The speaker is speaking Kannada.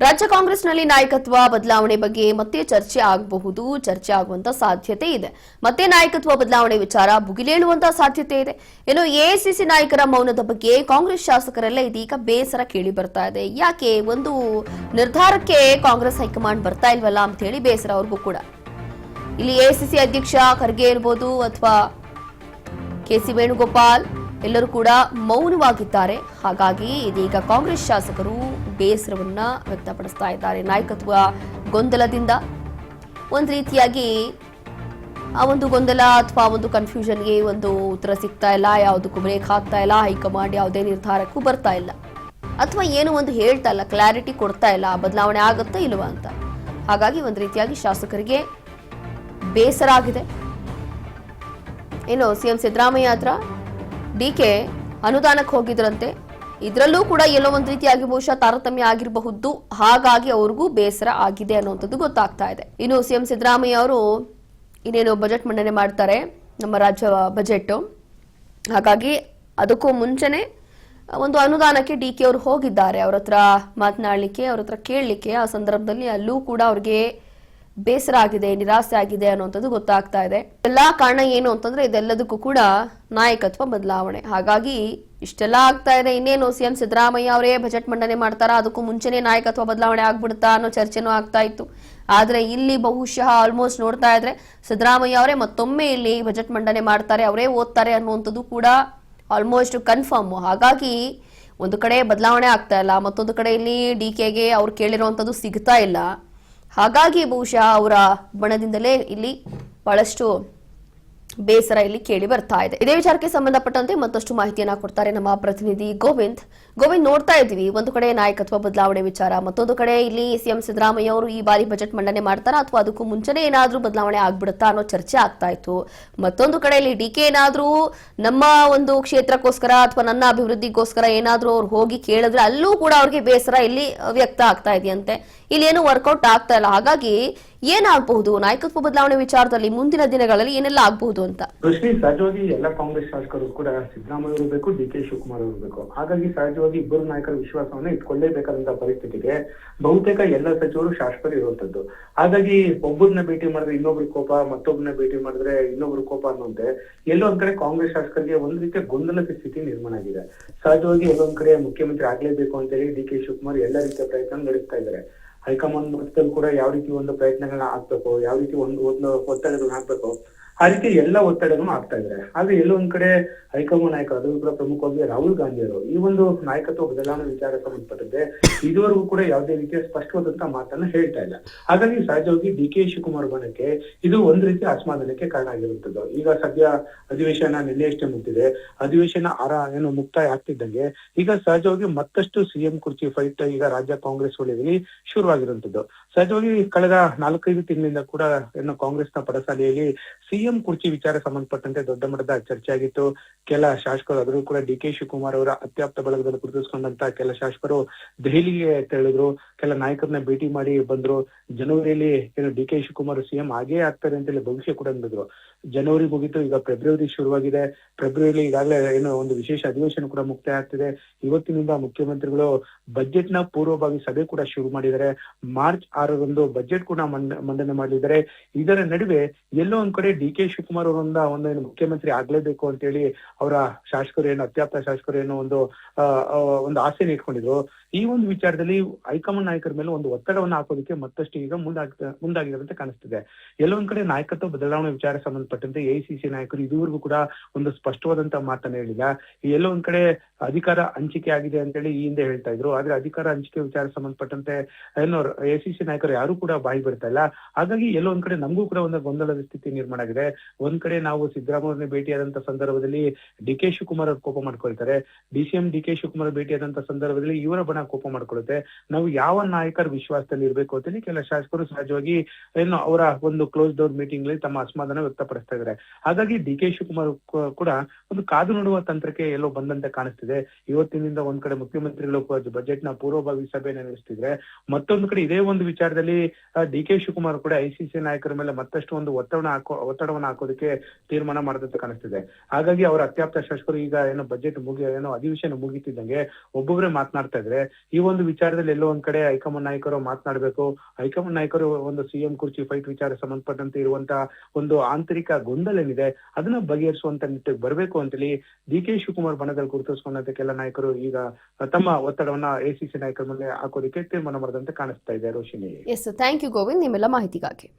ರಾಜ್ಯ ಕಾಂಗ್ರೆಸ್ನಲ್ಲಿ ನಾಯಕತ್ವ ಬದಲಾವಣೆ ಬಗ್ಗೆ ಮತ್ತೆ ಚರ್ಚೆ ಆಗಬಹುದು, ಚರ್ಚೆ ಆಗುವಂತ ಸಾಧ್ಯತೆ ಇದೆ. ಮತ್ತೆ ನಾಯಕತ್ವ ಬದಲಾವಣೆ ವಿಚಾರ ಭುಗಿಲೇಳುವಂತ ಸಾಧ್ಯತೆ ಇದೆ. ಇನ್ನು ಎಐಸಿಸಿ ನಾಯಕರ ಮೌನದ ಬಗ್ಗೆ ಕಾಂಗ್ರೆಸ್ ಶಾಸಕರೆಲ್ಲ ಇದೀಗ ಬೇಸರ ಕೇಳಿ ಬರ್ತಾ ಇದೆ. ಯಾಕೆ ಒಂದು ನಿರ್ಧಾರಕ್ಕೆ ಕಾಂಗ್ರೆಸ್ ಹೈಕಮಾಂಡ್ ಬರ್ತಾ ಇಲ್ವಲ್ಲ ಅಂತ ಹೇಳಿ ಬೇಸರ ಅವ್ರಿಗೂ ಕೂಡ. ಇಲ್ಲಿ ಎಐಸಿಸಿ ಅಧ್ಯಕ್ಷ ಖರ್ಗೆ ಇರಬಹುದು ಅಥವಾ ಕೆಸಿ ವೇಣುಗೋಪಾಲ್ ಎಲ್ಲರೂ ಕೂಡ ಮೌನವಾಗಿದ್ದಾರೆ. ಹಾಗಾಗಿ ಇದೀಗ ಕಾಂಗ್ರೆಸ್ ಶಾಸಕರು ಬೇಸರವನ್ನ ವ್ಯಕ್ತಪಡಿಸ್ತಾ ಇದ್ದಾರೆ. ನಾಯಕತ್ವ ಗೊಂದಲದಿಂದ ಒಂದು ರೀತಿಯಾಗಿ ಆ ಒಂದು ಗೊಂದಲ ಅಥವಾ ಒಂದು ಕನ್ಫ್ಯೂಷನ್ಗೆ ಒಂದು ಉತ್ತರ ಸಿಗ್ತಾ ಇಲ್ಲ, ಯಾವುದಕ್ಕೂ ಬ್ರೇಕ್ ಹಾಕ್ತಾ ಇಲ್ಲ, ಹೈಕಮಾಂಡ್ ಯಾವುದೇ ನಿರ್ಧಾರಕ್ಕೂ ಬರ್ತಾ ಇಲ್ಲ ಅಥವಾ ಏನು ಒಂದು ಹೇಳ್ತಾ ಇಲ್ಲ, ಕ್ಲಾರಿಟಿ ಕೊಡ್ತಾ ಇಲ್ಲ, ಬದಲಾವಣೆ ಆಗುತ್ತಾ ಇಲ್ವಾ ಅಂತ. ಹಾಗಾಗಿ ಒಂದು ರೀತಿಯಾಗಿ ಶಾಸಕರಿಗೆ ಬೇಸರ ಆಗಿದೆ. ಇನ್ನು ಸಿಎಂ ಸಿದ್ದರಾಮಯ್ಯ ಹತ್ರ ಡಿಕೆ ಅನುದಾನಕ್ಕೆ ಹೋಗಿದ್ರಂತೆ, ಇದರಲ್ಲೂ ಕೂಡ ಎಲ್ಲೋ ಒಂದು ರೀತಿಯಾಗಿ ಬಹುಶಃ ತಾರತಮ್ಯ ಆಗಿರಬಹುದು. ಹಾಗಾಗಿ ಅವ್ರಿಗೂ ಬೇಸರ ಆಗಿದೆ ಅನ್ನುವಂಥದ್ದು ಗೊತ್ತಾಗ್ತಾ ಇದೆ. ಇನ್ನು ಸಿಎಂ ಸಿದ್ದರಾಮಯ್ಯ ಅವರು ಇನ್ನೇನು ಬಜೆಟ್ ಮಂಡನೆ ಮಾಡ್ತಾರೆ, ನಮ್ಮ ರಾಜ್ಯ ಬಜೆಟ್. ಹಾಗಾಗಿ ಅದಕ್ಕೂ ಮುಂಚೆನೆ ಒಂದು ಅನುದಾನಕ್ಕೆ ಡಿಕೆ ಅವರು ಹೋಗಿದ್ದಾರೆ, ಅವ್ರ ಹತ್ರ ಮಾತನಾಡಲಿಕ್ಕೆ, ಅವ್ರ ಹತ್ರ ಕೇಳಲಿಕ್ಕೆ. ಆ ಸಂದರ್ಭದಲ್ಲಿ ಅಲ್ಲೂ ಕೂಡ ಅವ್ರಿಗೆ ಬೇಸರ ಆಗಿದೆ, ನಿರಾಸೆ ಆಗಿದೆ ಅನ್ನುವಂಥದ್ದು ಗೊತ್ತಾಗ್ತಾ ಇದೆ. ಎಲ್ಲಾ ಕಾರಣ ಏನು ಅಂತಂದ್ರೆ ಇದೆಲ್ಲದಕ್ಕೂ ಕೂಡ ನಾಯಕತ್ವ ಬದಲಾವಣೆ. ಹಾಗಾಗಿ ಇಷ್ಟೆಲ್ಲ ಆಗ್ತಾ ಇದೆ. ಇನ್ನೇನು ಸಿಎಂ ಸಿದ್ದರಾಮಯ್ಯ ಅವರೇ ಬಜೆಟ್ ಮಂಡನೆ ಮಾಡ್ತಾರಾ, ಅದಕ್ಕೂ ಮುಂಚೆನೆ ನಾಯಕತ್ವ ಬದಲಾವಣೆ ಆಗ್ಬಿಡುತ್ತಾ ಅನ್ನೋ ಚರ್ಚೆನೂ ಆಗ್ತಾ ಇತ್ತು. ಆದ್ರೆ ಇಲ್ಲಿ ಬಹುಶಃ ಆಲ್ಮೋಸ್ಟ್ ನೋಡ್ತಾ ಇದ್ರೆ ಸಿದ್ದರಾಮಯ್ಯ ಅವರೇ ಮತ್ತೊಮ್ಮೆ ಇಲ್ಲಿ ಬಜೆಟ್ ಮಂಡನೆ ಮಾಡ್ತಾರೆ, ಅವರೇ ಓದ್ತಾರೆ ಅನ್ನುವಂಥದ್ದು ಕೂಡ ಆಲ್ಮೋಸ್ಟ್ ಕನ್ಫರ್ಮ್. ಹಾಗಾಗಿ ಒಂದು ಕಡೆ ಬದಲಾವಣೆ ಆಗ್ತಾ ಇಲ್ಲ, ಮತ್ತೊಂದು ಕಡೆ ಇಲ್ಲಿ ಡಿಕೆಗೆ ಅವ್ರು ಕೇಳಿರುವಂಥದ್ದು ಸಿಗ್ತಾ ಇಲ್ಲ. ಹಾಗಾಗಿ ಬಹುಶಃ ಅವರ ಬಣದಿಂದಲೇ ಇಲ್ಲಿ ಬಹಳಷ್ಟು ಬೇಸರ ಇಲ್ಲಿ ಕೇಳಿ ಬರ್ತಾ ಇದೆ. ಇದೇ ವಿಚಾರಕ್ಕೆ ಸಂಬಂಧಪಟ್ಟಂತೆ ಮತ್ತಷ್ಟು ಮಾಹಿತಿಯನ್ನ ಕೊಡ್ತಾರೆ ನಮ್ಮ ಪ್ರತಿನಿಧಿ ಗೋವಿಂದ್. ನೋಡ್ತಾ ಇದ್ದೀವಿ, ಒಂದು ಕಡೆ ನಾಯಕತ್ವ ಬದಲಾವಣೆ ವಿಚಾರ, ಮತ್ತೊಂದು ಕಡೆ ಇಲ್ಲಿ ಸಿಎಂ ಸಿದ್ದರಾಮಯ್ಯ ಅವರು ಈ ಬಾರಿ ಬಜೆಟ್ ಮಂಡನೆ ಮಾಡ್ತಾರಾ ಅಥವಾ ಅದಕ್ಕೂ ಮುಂಚೆನೇ ಏನಾದ್ರೂ ಬದಲಾವಣೆ ಆಗ್ಬಿಡುತ್ತಾ ಅನ್ನೋ ಚರ್ಚೆ ಆಗ್ತಾ ಇತ್ತು. ಮತ್ತೊಂದು ಕಡೆ ಇಲ್ಲಿ ಡಿಕೆ ಏನಾದ್ರೂ ನಮ್ಮ ಒಂದು ಕ್ಷೇತ್ರಕ್ಕೋಸ್ಕರ ಅಥವಾ ನನ್ನ ಅಭಿವೃದ್ಧಿಗೋಸ್ಕರ ಏನಾದ್ರೂ ಅವ್ರು ಹೋಗಿ ಕೇಳಿದ್ರೆ ಅಲ್ಲೂ ಕೂಡ ಅವ್ರಿಗೆ ಬೇಸರ ಇಲ್ಲಿ ವ್ಯಕ್ತ ಆಗ್ತಾ ಇದೆಯಂತೆ. ಇಲ್ಲಿ ಏನು ವರ್ಕೌಟ್ ಆಗ್ತಾ ಇಲ್ಲ. ಹಾಗಾಗಿ ಏನಾಗಬಹುದು ನಾಯಕತ್ವ ಬದಲಾವಣೆ ವಿಚಾರದಲ್ಲಿ ಮುಂದಿನ ದಿನಗಳಲ್ಲಿ ಏನೆಲ್ಲ ಆಗಬಹುದು ಅಂತ? ಸಹಜವಾಗಿ ಎಲ್ಲ ಕಾಂಗ್ರೆಸ್ ಶಾಸಕರು ಕೂಡ ಸಿದ್ದರಾಮಯ್ಯ ಅವರು ಬೇಕು, ಡಿ ಕೆ ಶಿವಕುಮಾರ್ ಅವರು ಬೇಕು. ಹಾಗಾಗಿ ಸಹಜವಾಗಿ ಇಬ್ಬರು ನಾಯಕರ ವಿಶ್ವಾಸವನ್ನು ಇಟ್ಕೊಳ್ಳೇಬೇಕಾದಂತಹ ಪರಿಸ್ಥಿತಿಗೆ ಬಹುತೇಕ ಎಲ್ಲ ಸಚಿವರು ಶಾಸಕರು ಇರುವಂತದ್ದು. ಹಾಗಾಗಿ ಒಬ್ಬರನ್ನ ಭೇಟಿ ಮಾಡಿದ್ರೆ ಇನ್ನೊಬ್ರು ಕೋಪ, ಮತ್ತೊಬ್ಬರನ್ನ ಭೇಟಿ ಮಾಡಿದ್ರೆ ಇನ್ನೊಬ್ರು ಕೋಪ ಅನ್ನುವಂತೆ ಎಲ್ಲೋ ಒಂದ್ ಕಡೆ ಕಾಂಗ್ರೆಸ್ ಶಾಸಕರಿಗೆ ಒಂದ್ ರೀತಿಯ ಗೊಂದಲದ ಸ್ಥಿತಿ ನಿರ್ಮಾಣ ಆಗಿದೆ. ಸಹಜವಾಗಿ ಎಲ್ಲೊಂದ್ ಕಡೆ ಮುಖ್ಯಮಂತ್ರಿ ಆಗ್ಲೇಬೇಕು ಅಂತ ಹೇಳಿ ಡಿ ಕೆ ಶಿವಕುಮಾರ್ ಎಲ್ಲ ರೀತಿಯ ಪ್ರಯತ್ನ ನಡೆಸ್ತಾ ಇದ್ದಾರೆ. ಹೈಕಮಾಂಡ್ ಮಟ್ಟದಲ್ಲಿ ಕೂಡ ಯಾವ ರೀತಿ ಒಂದು ಪ್ರಯತ್ನಗಳನ್ನ ಹಾಕ್ಬೇಕು, ಯಾವ ರೀತಿ ಒಂದು ಒತ್ತಡಗಳನ್ನ ಹಾಕ್ಬೇಕು, ಆ ರೀತಿ ಎಲ್ಲ ಒತ್ತಡಗಳನ್ನು ಆಗ್ತಾ ಇದ್ದಾರೆ. ಆದ್ರೆ ಎಲ್ಲೊಂದ್ ಕಡೆ ಹೈಕಮಾಂಡ್ ನಾಯಕರು, ಅದೂ ಕೂಡ ಪ್ರಮುಖವಾಗಿ ರಾಹುಲ್ ಗಾಂಧಿ ಅವರು ಈ ಒಂದು ನಾಯಕತ್ವ ಬದಲಾವಣೆ ವಿಚಾರ ಸಂಬಂಧಪಟ್ಟಂತೆ ಇದುವರೆಗೂ ಕೂಡ ಯಾವುದೇ ರೀತಿಯ ಸ್ಪಷ್ಟವಾದಂತಹ ಮಾತನ್ನ ಹೇಳ್ತಾ ಇಲ್ಲ. ಹಾಗಾಗಿ ಸಹಜವಾಗಿ ಡಿ ಕೆ ಶಿವಕುಮಾರ್ ಬಣಕ್ಕೆ ಇದು ಒಂದ್ ರೀತಿಯ ಅಸಮಾಧಾನಕ್ಕೆ ಕಾರಣ ಆಗಿರುವಂತದ್ದು. ಈಗ ಸದ್ಯ ಅಧಿವೇಶನ ನಿನ್ನೆಯಷ್ಟೇ ಮುಗ್ದಿದೆ. ಅಧಿವೇಶನ ಏನು ಮುಕ್ತಾಯ ಆಗ್ತಿದ್ದಂಗೆ ಈಗ ಸಹಜವಾಗಿ ಮತ್ತಷ್ಟು ಸಿಎಂ ಕುರ್ಚಿ ಫೈಟ್ ಈಗ ರಾಜ್ಯ ಕಾಂಗ್ರೆಸ್ ವಲಯದಲ್ಲಿ ಶುರುವಾಗಿರುವಂತದ್ದು. ಸಹಜವಾಗಿ ಕಳೆದ 4-5 ತಿಂಗಳಿಂದ ಕೂಡ ಏನು ಕಾಂಗ್ರೆಸ್ನ ಪಡಸಾಲೆಯಲ್ಲಿ ಸಿಎಂ ಕುರ್ಚಿ ವಿಚಾರ ಸಂಬಂಧಪಟ್ಟಂತೆ ದೊಡ್ಡ ಮಟ್ಟದ ಚರ್ಚೆ ಆಗಿತ್ತು. ಕೆಲ ಶಾಸಕರು, ಅದರೂ ಕೂಡ ಡಿ ಕೆ ಶಿವಕುಮಾರ್ ಅವರ ಅತ್ಯಾಪ್ತ ಬಳಗದಲ್ಲಿ ಗುರುತಿಸಿಕೊಂಡಂತ ಕೆಲ ಶಾಸಕರು ದೆಹಲಿಗೆ ತೆರಳಿದ್ರು, ಕೆಲ ನಾಯಕರನ್ನ ಭೇಟಿ ಮಾಡಿ ಬಂದ್ರು. ಜನವರಿಯಲ್ಲಿ ಏನು ಡಿ ಕೆ ಶಿವಕುಮಾರ್ ಸಿಎಂ ಆಗೇ ಆಗ್ತಾರೆ ಅಂತ ಹೇಳಿ ಭವಿಷ್ಯ ಕೂಡ ಅಂದಿದ್ರು. ಜನವರಿ ಮುಗಿತು, ಈಗ ಫೆಬ್ರವರಿ ಶುರುವಾಗಿದೆ. ಫೆಬ್ರವರಿ ಈಗಾಗಲೇ ಏನು ಒಂದು ವಿಶೇಷ ಅಧಿವೇಶನ ಕೂಡ ಮುಕ್ತಾಯ ಆಗ್ತಿದೆ. ಇವತ್ತಿನಿಂದ ಮುಖ್ಯಮಂತ್ರಿಗಳು ಬಜೆಟ್ ನ ಪೂರ್ವಭಾವಿ ಸಭೆ ಕೂಡ ಶುರು ಮಾಡಿದ್ದಾರೆ. ಮಾರ್ಚ್ 6ರಂದು ಬಜೆಟ್ ಕೂಡ ಮಂಡನೆ ಮಾಡಲಿದ್ದಾರೆ. ಇದರ ನಡುವೆ ಎಲ್ಲೋ ಒಂದ್ ಕಡೆ ಡಿ ಕೆ ಶಿವಕುಮಾರ್ ಅವರಿಂದ ಒಂದು ಮುಖ್ಯಮಂತ್ರಿ ಆಗ್ಲೇಬೇಕು ಅಂತ ಹೇಳಿ ಅವರ ಶಾಸಕರು ಏನು ಅತ್ಯಾಪ್ತ ಶಾಸಕರು ಏನು ಒಂದು ಆಸೆನ ಇಟ್ಕೊಂಡಿದ್ರು. ಈ ಒಂದು ವಿಚಾರದಲ್ಲಿ ಹೈಕಮಾಂಡ್ ನಾಯಕರ ಮೇಲೆ ಒಂದು ಒತ್ತಡವನ್ನು ಹಾಕೋದಕ್ಕೆ ಮತ್ತಷ್ಟು ಈಗ ಮುಂದಾಗಿರೋದಂತೆ ಕಾಣಿಸ್ತಿದೆ. ಎಲ್ಲೊಂದ್ ಕಡೆ ನಾಯಕತ್ವ ಬದಲಾವಣೆ ವಿಚಾರ ಸಂಬಂಧಪಟ್ಟಂತೆ ಎಐಸಿಸಿ ನಾಯಕರು ಇದುವರೆಗೂ ಕೂಡ ಒಂದು ಸ್ಪಷ್ಟವಾದಂತಹ ಮಾತನ್ನ ಹೇಳಿಲ್ಲ. ಎಲ್ಲೋ ಒಂದ್ ಕಡೆ ಅಧಿಕಾರ ಹಂಚಿಕೆ ಆಗಿದೆ ಅಂತ ಹೇಳಿ ಈ ಹಿಂದೆ ಹೇಳ್ತಾ ಇದ್ರು. ಆದ್ರೆ ಅಧಿಕಾರ ಹಂಚಿಕೆ ವಿಚಾರ ಸಂಬಂಧಪಟ್ಟಂತೆ ಏನು ಎಐಸಿಸಿ ನಾಯಕರು ಯಾರು ಕೂಡ ಬಾಯಿ ಬಿಡ್ತಾ ಇಲ್ಲ. ಹಾಗಾಗಿ ಎಲ್ಲೋ ಒಂದ್ ಕಡೆ ನಮಗೂ ಕೂಡ ಒಂದು ಗೊಂದಲದ ಸ್ಥಿತಿ ನಿರ್ಮಾಣ ಆಗಿದೆ. ಒಂದ್ ಕಡೆ ನಾವು ಸಿದ್ದರಾಮಯ್ಯ ಭೇಟಿಯಾದಂತ ಸಂದರ್ಭದಲ್ಲಿ ಡಿ ಕೆ ಶಿವಕುಮಾರ್ ಅವರು ಕೋಪ ಮಾಡ್ಕೊಳ್ತಾರೆ, ಡಿಸಿಎಂ ಡಿ ಕೆ ಶಿವಕುಮಾರ್ ಭೇಟಿಯಾದಂತ ಸಂದರ್ಭದಲ್ಲಿ ಇವರ ಬಣ ಕೋಪ ಮಾಡ್ಕೊಳ್ಳುತ್ತೆ. ನಾವು ಯಾವ ನಾಯಕರ ವಿಶ್ವಾಸದಲ್ಲಿ ಇರಬೇಕು ಅಂತ ಕೆಲ ಶಾಸಕರು ಸಹಜವಾಗಿ ಏನು ಅವರ ಒಂದು ಕ್ಲೋಸ್ ಡೋರ್ ಮೀಟಿಂಗ್ ನಲ್ಲಿ ತಮ್ಮ ಅಸಮಾಧಾನ ವ್ಯಕ್ತಪಡಿಸ್ತಾ ಇದ್ದಾರೆ. ಹಾಗಾಗಿ ಡಿ ಕೆ ಶಿವಕುಮಾರ್ ಕೂಡ ಒಂದು ಕಾದು ನೋಡುವ ತಂತ್ರಕ್ಕೆ ಎಲ್ಲೋ ಬಂದಂತೆ ಕಾಣಿಸ್ತಿದೆ. ಇವತ್ತಿನಿಂದ ಒಂದ್ ಕಡೆ ಮುಖ್ಯಮಂತ್ರಿಗಳು ಬಜೆಟ್ ನ ಪೂರ್ವಭಾವಿ ಸಭೆಯನ್ನು ನಡೆಸ್ತಿದ್ರೆ, ಮತ್ತೊಂದು ಕಡೆ ಇದೇ ಒಂದು ವಿಚಾರದಲ್ಲಿ ಡಿ ಕೆ ಶಿವಕುಮಾರ್ ಕೂಡ ಐಸಿಸಿ ನಾಯಕರ ಮೇಲೆ ಮತ್ತಷ್ಟು ಒಂದು ಒತ್ತಡ ಒತ್ತಡವನ್ನು ಹಾಕೋದಕ್ಕೆ ತೀರ್ಮಾನ ಮಾಡಿದಂತೆ ಕಾಣಿಸ್ತಿದೆ. ಹಾಗಾಗಿ ಅವರ ಅತ್ಯಾಪ್ತ ಶಾಸಕರು ಈಗ ಏನೋ ಬಜೆಟ್ ಅಧಿವೇಶನ ಮುಗಿತಿದ್ದಂಗೆ ಒಬ್ಬೊಬ್ಬರೇ ಮಾತನಾಡ್ತಾ ಇದ್ರೆ ಈ ಒಂದು ವಿಚಾರದಲ್ಲಿ ಎಲ್ಲೋ ಒಂದ್ ಕಡೆ ಹೈಕಮಾಂಡ್ ನಾಯಕರು ಮಾತನಾಡಬೇಕು. ಹೈಕಮಾಂಡ್ ನಾಯಕರು ಒಂದು ಸಿಎಂ ಕುರ್ಚಿ ಫೈಟ್ ವಿಚಾರ ಸಂಬಂಧಪಟ್ಟಂತೆ ಇರುವಂತಹ ಒಂದು ಆಂತರಿಕ ಗೊಂದಲ ಏನಿದೆ ಅದನ್ನ ಬಗೆಹರಿಸುವಂತ ನಿಟ್ಟಿಗೆ ಬರಬೇಕು ಅಂತೇಳಿ ಡಿ.ಕೆ. ಶಿವಕುಮಾರ್ ಬಣದಲ್ಲಿ ಗುರುತಿಸಿಕೊಂಡಂತೆ ಕೆಲ ನಾಯಕರು ಈಗ ತಮ್ಮ ಒತ್ತಡವನ್ನ ಎಸಿಸಿ ನಾಯಕರ ಮೇಲೆ ಹಾಕೋದಕ್ಕೆ ತೀರ್ಮಾನ ಮಾಡಿದಂತೆ ಕಾಣಿಸ್ತಾ ಇದೆ. Roshini, yes, thank you Govind ನಿಮ್ಮೆಲ್ಲ ಮಾಹಿತಿಗಾಗಿ.